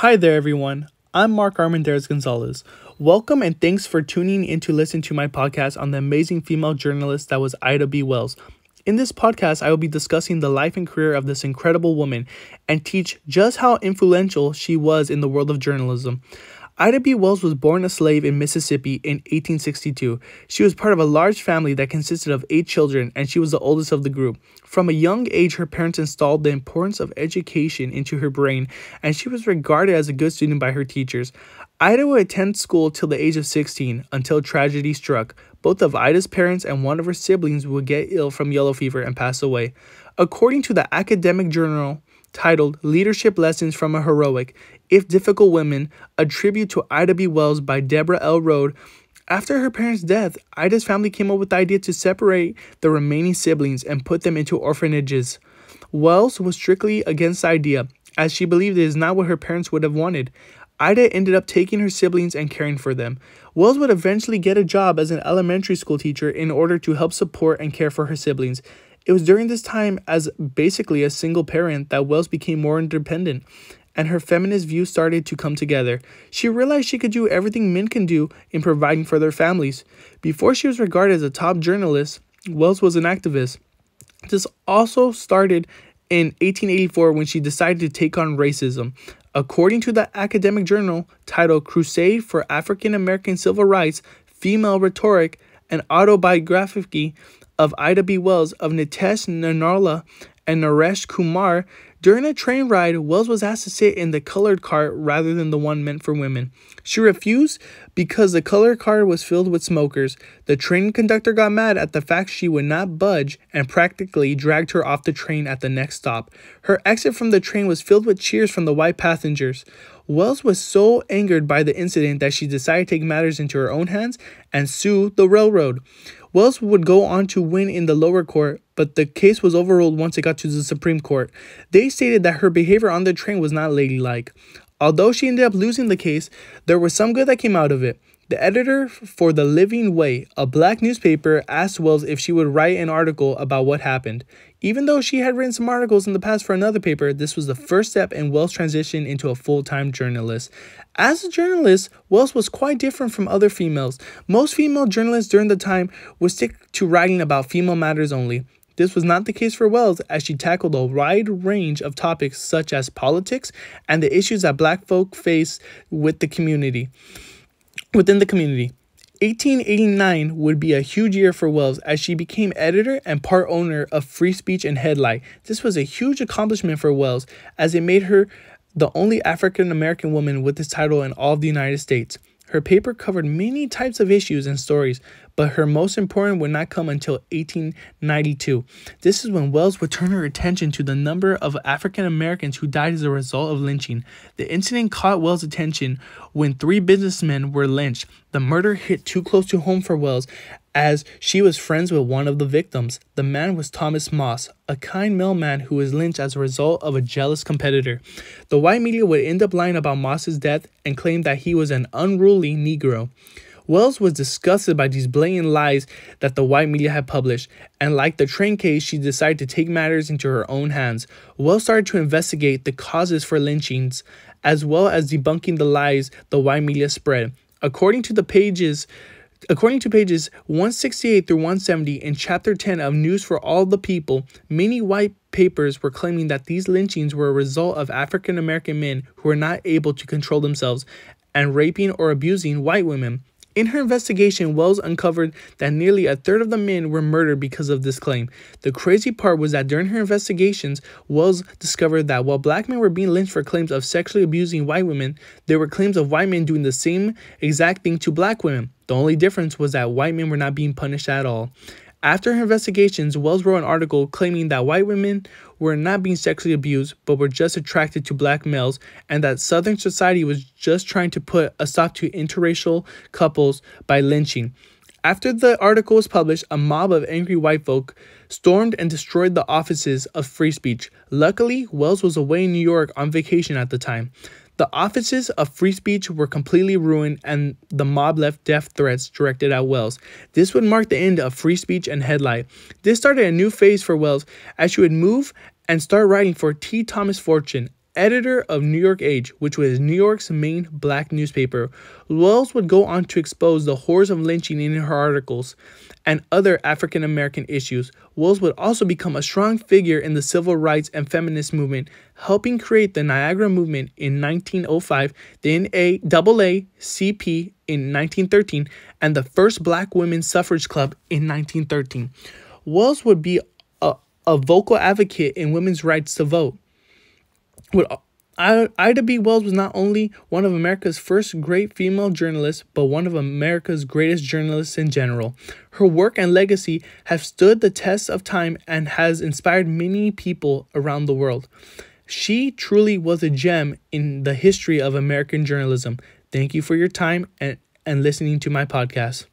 Hi there, everyone. I'm Mark Armendariz Gonzalez. Welcome and thanks for tuning in to listen to my podcast on the amazing female journalist that was Ida B. Wells. In this podcast, I will be discussing the life and career of this incredible woman and teach just how influential she was in the world of journalism. Ida B. Wells was born a slave in Mississippi in 1862. She was part of a large family that consisted of 8 children, and she was the oldest of the group. From a young age, her parents installed the importance of education into her brain, and she was regarded as a good student by her teachers. Ida would attend school till the age of 16, until tragedy struck. Both of Ida's parents and one of her siblings would get ill from yellow fever and pass away. According to the academic journal titled Leadership Lessons from a Heroic, If Difficult Women, a tribute to Ida B. Wells by Deborah L. Rode, after her parents' death, Ida's family came up with the idea to separate the remaining siblings and put them into orphanages. Wells was strictly against the idea, as she believed it is not what her parents would have wanted. Ida ended up taking her siblings and caring for them. Wells would eventually get a job as an elementary school teacher in order to help support and care for her siblings. It was during this time, as basically a single parent, that Wells became more independent, and her feminist views started to come together. She realized she could do everything men can do in providing for their families. Before she was regarded as a top journalist, Wells was an activist. This also started in 1884 when she decided to take on racism. According to the academic journal titled Crusade for African American Civil Rights, Female Rhetoric, an autobiography of Ida B. Wells of Nitesh Narnola and Naresh Kumar, during a train ride, Wells was asked to sit in the colored car rather than the one meant for women. She refused because the colored car was filled with smokers. The train conductor got mad at the fact she would not budge and practically dragged her off the train at the next stop. Her exit from the train was filled with cheers from the white passengers. Wells was so angered by the incident that she decided to take matters into her own hands and sue the railroad. Wells would go on to win in the lower court, but the case was overruled once it got to the Supreme Court. They stated that her behavior on the train was not ladylike. Although she ended up losing the case, there was some good that came out of it. The editor for The Living Way, a black newspaper, asked Wells if she would write an article about what happened. Even though she had written some articles in the past for another paper, this was the first step in Wells' transition into a full-time journalist. As a journalist, Wells was quite different from other females. Most female journalists during the time would stick to writing about female matters only. This was not the case for Wells, as she tackled a wide range of topics such as politics and the issues that black folk face within the community. 1889 would be a huge year for Wells, as she became editor and part owner of Free Speech and Headlight. This was a huge accomplishment for Wells, as it made her the only African American woman with this title in all of the United States. Her paper covered many types of issues and stories, but her most important would not come until 1892. This is when Wells would turn her attention to the number of African Americans who died as a result of lynching. The incident caught Wells' attention when 3 businessmen were lynched. The murder hit too close to home for Wells, as she was friends with one of the victims. The man was Thomas Moss, a kind mailman who was lynched as a result of a jealous competitor. The white media would end up lying about Moss's death and claim that he was an unruly Negro. Wells was disgusted by these blatant lies that the white media had published, and like the train case, she decided to take matters into her own hands. Wells started to investigate the causes for lynchings, as well as debunking the lies the white media spread. According to pages 168 through 170 in Chapter 10 of News for All the People, many white papers were claiming that these lynchings were a result of African American men who were not able to control themselves and raping or abusing white women. In her investigation, Wells uncovered that nearly a third of the men were murdered because of this claim. The crazy part was that during her investigations, Wells discovered that while black men were being lynched for claims of sexually abusing white women, there were claims of white men doing the same exact thing to black women. The only difference was that white men were not being punished at all. After her investigations, Wells wrote an article claiming that white women were not being sexually abused, but were just attracted to black males, and that Southern society was just trying to put a stop to interracial couples by lynching. After the article was published, a mob of angry white folk stormed and destroyed the offices of Free Speech. Luckily, Wells was away in New York on vacation at the time. The offices of Free Speech were completely ruined, and the mob left death threats directed at Wells. This would mark the end of Free Speech and Headlight. This started a new phase for Wells, as she would move and start writing for T. Thomas Fortune, editor of New York Age, which was New York's main black newspaper. Wells would go on to expose the horrors of lynching in her articles and other African American issues. Wells would also become a strong figure in the civil rights and feminist movement, helping create the Niagara Movement in 1905, the NAACP in 1913, and the first Black Women's Suffrage Club in 1913. Wells would be a vocal advocate in women's rights to vote. Ida B. Wells was not only one of America's first great female journalists, but one of America's greatest journalists in general. Her work and legacy have stood the test of time and has inspired many people around the world. She truly was a gem in the history of American journalism. Thank you for your time and listening to my podcast.